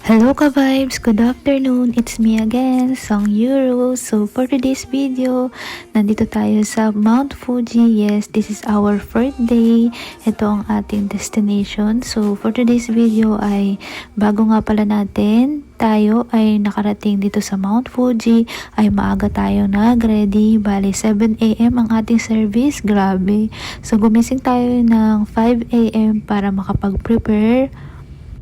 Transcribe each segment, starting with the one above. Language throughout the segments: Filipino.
Hello ka-vibes! Good afternoon! It's me again, Song Euro. So for today's video, nandito tayo sa Mount Fuji. Yes, this is our fourth day. Ito ang ating destination. So for today's video ay bago nga pala natin tayo ay nakarating dito sa Mount Fuji ay maaga tayo nag-ready. Bali 7 AM ang ating service. Grabe. So gumising tayo ng 5 AM para makapag-prepare.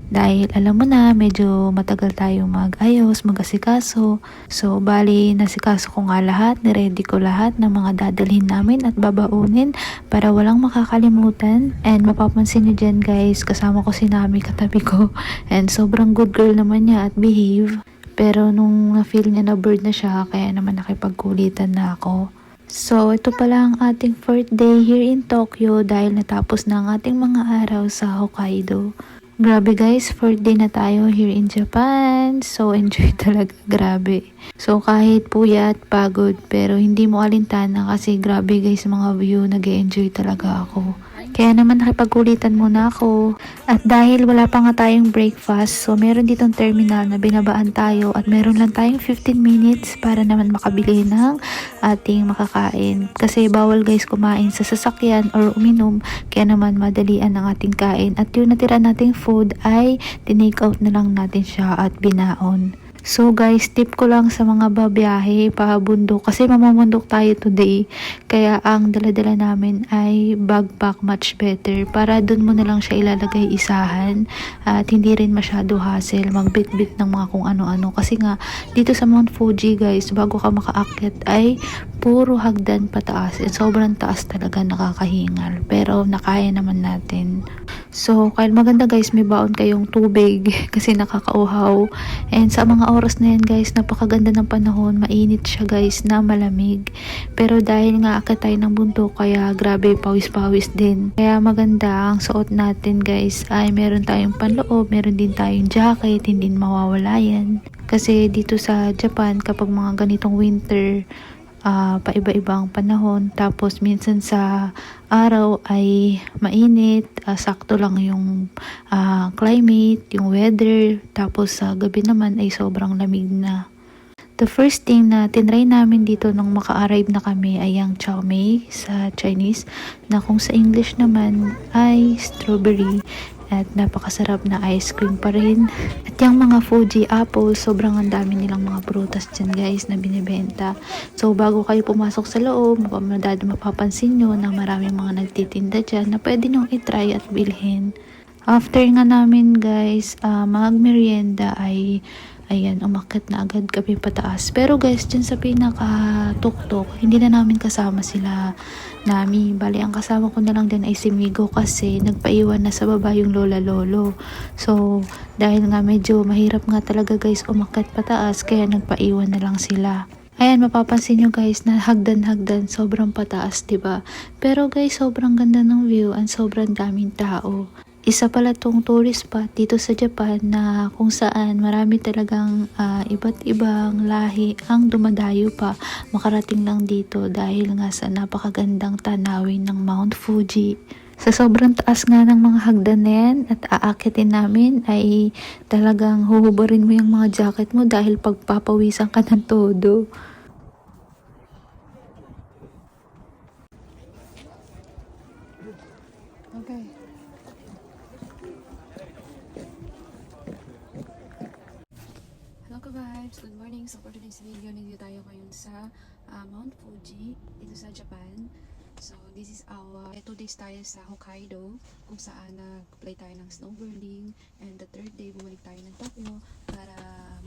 Dahil alam mo na, medyo matagal tayong mag-ayos, mag-asikaso. So, bali, nasikaso ko nga lahat, niready ko lahat ng mga dadalhin namin at babaunin para walang makakalimutan. And mapapansin nyo dyan guys, kasama ko si Nami katabi ko. And sobrang good girl naman niya at behave. Pero nung na-feel niya na bird na siya, kaya naman nakipagkulitan na ako. So, ito pala ang ating fourth day here in Tokyo dahil natapos na ang ating mga araw sa Hokkaido. Grabe guys, fourth day na tayo here in Japan. So enjoy talaga, grabe. So kahit puyat, pagod, pero hindi mo alintana kasi grabe guys mga view, nag-enjoy talaga ako. Kaya naman nakipagkulitan muna ako. At dahil wala pa nga tayong breakfast, so meron ditong terminal na binabaan tayo at meron lang tayong 15 minutes para naman makabili ng ating makakain. Kasi bawal guys kumain sa sasakyan or uminom, kaya naman madalian ang ating kain. At yung natira nating food ay tinake out na lang natin siya at binaon. So guys, tip ko lang sa mga babiyahe pabundok kasi mamamundok tayo today. Kaya ang daladala namin ay backpack much better para dun mo na lang siya ilalagay isahan at hindi rin masyado hassle magbitbit ng mga kung ano-ano. Kasi nga dito sa Mount Fuji guys, bago ka makaakyat ay puro hagdan pataas. And sobrang taas talaga, nakakahingal. Pero nakaya naman natin. So, kaya maganda guys, may baon kayong tubig kasi nakakauhaw. And sa mga oras na yan guys, napakaganda ng panahon. Mainit siya guys na malamig. Pero dahil nga akit tayo ng bundok, kaya grabe, pawis-pawis din. Kaya maganda ang suot natin guys ay meron tayong panloob, meron din tayong jacket, hindi mawawala yan. Kasi dito sa Japan, kapag mga ganitong winter, paiba-ibang panahon, tapos minsan sa araw ay mainit, sakto lang yung climate, yung weather, tapos sa gabi naman ay sobrang lamig na. The first thing na tinry namin dito nung maka-arrive na kami ay ang chow mein sa Chinese, na kung sa English naman ay strawberry. At napakasarap na ice cream pa rin. At yung mga Fuji apple, sobrang ang dami nilang mga prutas dyan guys na binibenta. So bago kayo pumasok sa loob, mapapansin nyo na maraming mga nagtitinda dyan na pwede nyo itry at bilhin. After nga namin guys, mag-merienda ay ayan, umakyat na agad kami pataas. Pero guys, dyan sa pinaka-tuktok, hindi na namin kasama sila Nami. Bali, ang kasama ko na lang din ay si Migo kasi nagpaiwan na sa baba yung lola lolo. So, dahil nga medyo mahirap nga talaga guys umakyat pataas, kaya nagpaiwan na lang sila. Ayan, mapapansin nyo guys na hagdan-hagdan, sobrang pataas, diba? Pero guys, sobrang ganda ng view and sobrang daming tao. Isa pala tong tourist spot dito sa Japan na kung saan marami talagang iba't ibang lahi ang dumadayo pa makarating lang dito dahil nga sa napakagandang tanawin ng Mount Fuji. Sa sobrang taas nga ng mga hagdan na yan at aakitin namin ay talagang huhubarin mo yung mga jacket mo dahil pagpapawisan ka ng todo. Okay. Hello ka-vibes! Good morning! So for today's video, nandito tayo ngayon sa Mount Fuji, dito sa Japan. So this is our 2 days tayo sa Hokkaido, kung saan nag-play tayo ng snowboarding. And the third day, bumalik tayo ng Tokyo para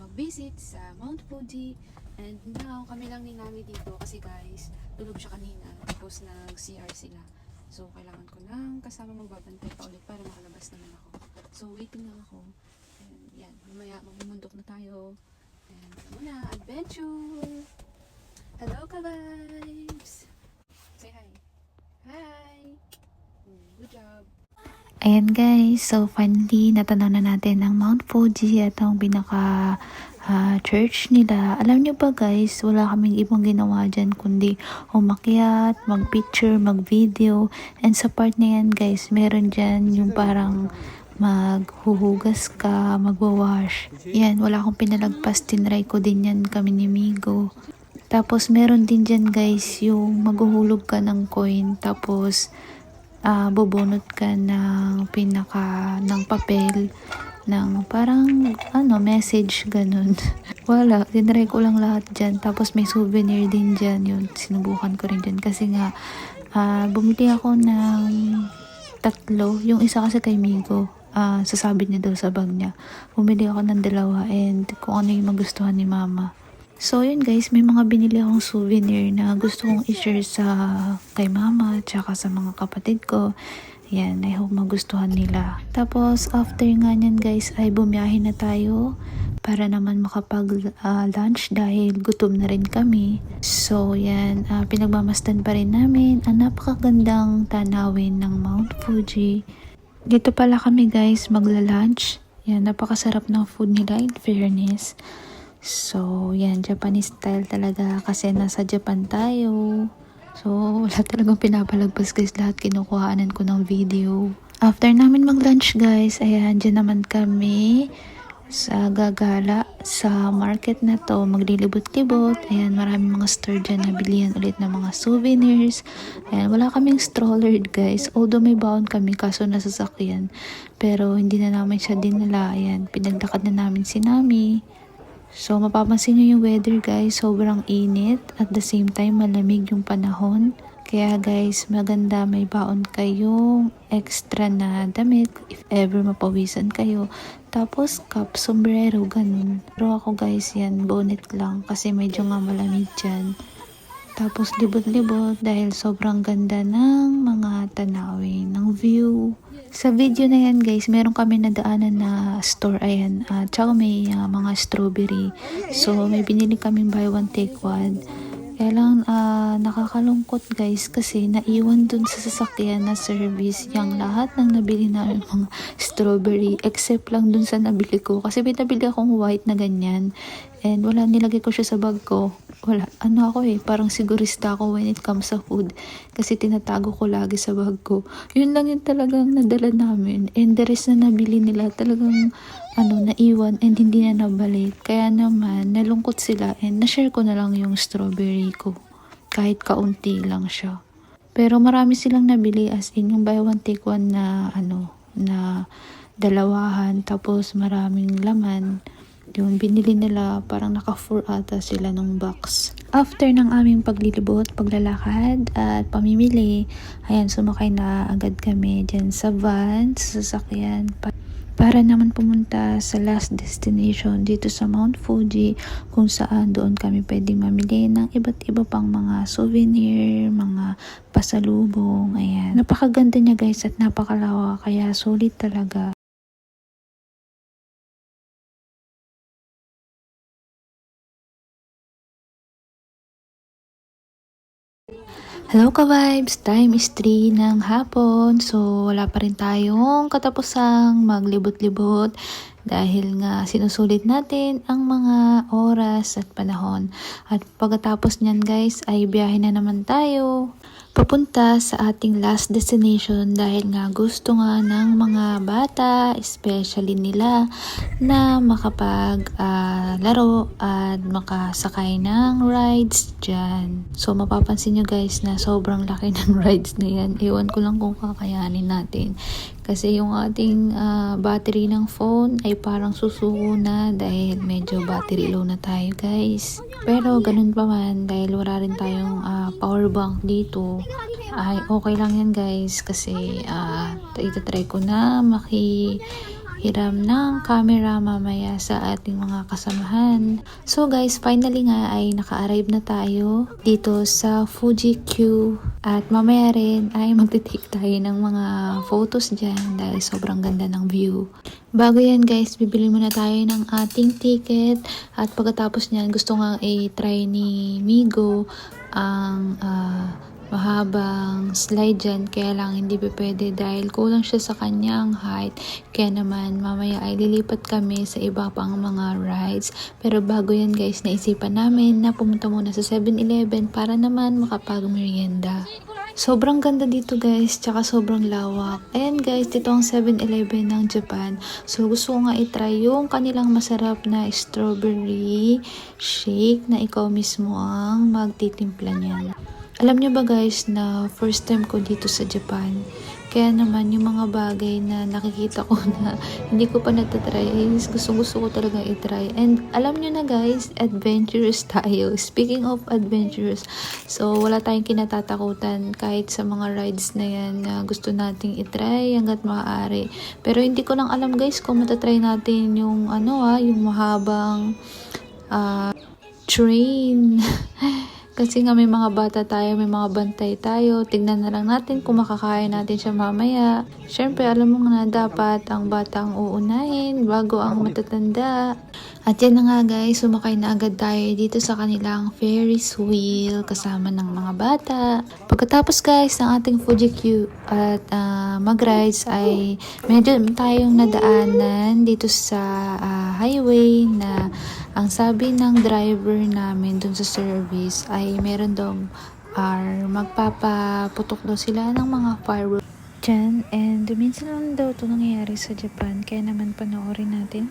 mag-visit sa Mount Fuji. And now, kami lang ni Nami dito kasi guys, tulog siya kanina, tapos nag-CR sila. So kailangan ko ng kasama magbabantay pa ulit para makalabas naman ako. So waiting lang ako. And yan, mamaya mamumundok na tayo. And muna, adventure! Hello ka-vibes! Say hi! Hi! Good job! Ayan guys, so finally natanaw na natin ang Mount Fuji at ang pinaka church nila. Alam nyo ba guys, wala kaming ibang ginawa dyan kundi umakyat, mag-picture, mag-video. And sa part na yan guys, meron dyan yung parang maghuhugas ka, magwawash. Yan, wala akong pinalagpas, tinry ko din yan kami ni Migo. Tapos meron din dyan guys yung maghuhulog ka ng coin, tapos bubunot ka ng ng papel, ng parang message ganun. Wala, tinry ko lang lahat dyan. Tapos may souvenir din dyan, yun sinubukan ko rin dyan kasi nga bumili ako ng 3, yung isa kasi kay Migo, sasabit niya daw sa bag niya. Bumili ako ng 2 and kung ano yung magustuhan ni mama. So yun guys, may mga binili akong souvenir na gusto kong i-share sa kay mama tsaka sa mga kapatid ko. Yan, I hope magustuhan nila. Tapos after nga nyan guys ay bumiyahe na tayo para naman makapag lunch dahil gutom na rin kami. So yan, pinagmamasdan pa rin namin ang napakagandang tanawin ng Mount Fuji. Dito pala kami guys magla-lunch. Yan, napakasarap ng food nila in fairness. So, yan, Japanese style talaga kasi nasa Japan tayo. So, wala talagang pinapalagpas guys, lahat kinukuhaanan ko ng video. After namin mag-lunch guys, ayan, dyan naman kami sa gagala sa market na to, maglilibot-libot. Ayan, maraming mga store dyan na bilihan ulit ng mga souvenirs. Ayan, wala kaming stroller guys, although may baon kami kaso nasa sasakyan. Pero hindi na namin siya dinala. Ayan, pinaglakad na namin si Nami. So, mapapansin nyo yung weather guys, sobrang init. At the same time, malamig yung panahon. Kaya guys, maganda may baon kayong extra na damit if ever mapawisan kayo. Tapos, cap, sombrero, ganun. Pero ako guys, yan, bonnet lang kasi medyo nga malamig dyan. Tapos, libot-libot dahil sobrang ganda ng mga tanawin, ng view. Sa video na yan guys, meron kami nadaanan na store, ayan, tsaka may mga strawberry. So, may binili kaming buy one take one. Kaya lang, nakakalungkot guys kasi naiwan dun sa sasakyan na service yung lahat ng nabili namin mga strawberry except lang dun sa nabili ko. Kasi may nabili akong white na ganyan and wala, nilagay ko siya sa bag ko. Wala, ako parang sigurista ako when it comes sa food kasi tinatago ko lagi sa bag ko. Yun lang yung talagang nadala namin and the rest na nabili nila talagang naiwan and hindi na nabalik. Kaya naman nalungkot sila and na-share ko na lang yung strawberry ko kahit kaunti lang siya. Pero marami silang nabili as in yung buy one take one na na dalawahan tapos maraming laman. Yung binili nila, parang naka-4 ata sila ng box. After ng aming paglilibot, paglalakad at pamimili, ayan, sumakay na agad kami dyan sa van, sa sasakyan, para naman pumunta sa last destination dito sa Mount Fuji, kung saan doon kami pwedeng mamili ng iba't iba pang mga souvenir, mga pasalubong. Ayan, napakaganda niya guys at napakalawak, kaya sulit talaga. Hello ka-vibes! Time is 3 ng hapon. So, wala pa rin tayong katapusang maglibot-libot dahil nga sinusulit natin ang mga oras at panahon. At pagkatapos niyan guys ay biyahe na naman tayo papunta sa ating last destination dahil nga gusto nga ng mga bata, especially nila, na makapag laro at makasakay ng rides dyan. So mapapansin nyo guys na sobrang laki ng rides na yan. Ewan ko lang kung kakayanin natin. Kasi yung ating battery ng phone ay parang susuko na dahil medyo battery low na tayo guys. Pero ganun pa man dahil wala rin tayong power bank dito ay okay lang yan guys kasi itatry ko na makihiram ng camera mamaya sa ating mga kasamahan. So guys, finally nga ay naka-arrive na tayo dito sa Fuji Q at mamaya rin ay magtitake tayo ng mga photos dyan dahil sobrang ganda ng view. Bago yan guys, bibili muna tayo ng ating ticket at pagkatapos niyan gusto nga i-try ni Migo ang mahabang slide dyan, kaya lang hindi pa pwede dahil kulang siya sa kanyang height. Kaya naman mamaya ay lilipat kami sa iba pang mga rides. Pero bago yan guys, naisipan namin na pumunta muna sa 7-Eleven para naman makapag-merienda. Sobrang ganda dito guys, tsaka sobrang lawak. Ayan guys, dito ang 7-Eleven ng Japan. So gusto ko nga itry yung kanilang masarap na strawberry shake na ikaw mismo ang magtitimpla niyan. Alam nyo ba guys na first time ko dito sa Japan? Kaya naman yung mga bagay na nakikita ko na hindi ko pa natatry is gusto ko talaga itry. And alam nyo na guys, adventurous tayo. Speaking of adventurous, so wala tayong kinatatakutan kahit sa mga rides na yan na gusto nating itry hanggat maaari. Pero hindi ko lang alam guys kung matatry natin yung yung mahabang train. Kasi nga may mga bata tayo, may mga bantay tayo. Tignan na lang natin kung makakaya natin siya mamaya. Siyempre, alam mo nga dapat ang bata ang uunahin bago ang matatanda. At yan na nga guys, sumakay na agad tayo dito sa kanilang Ferris wheel kasama ng mga bata. Pagkatapos guys ng ating Fuji Q at mag-rides ay medyo tayong nadaanan dito sa highway na ang sabi ng driver namin dun sa service ay meron daw magpapaputok daw sila ng mga fireworks dyan. And minsan lang daw ito nangyayari sa Japan, kaya naman panoorin natin.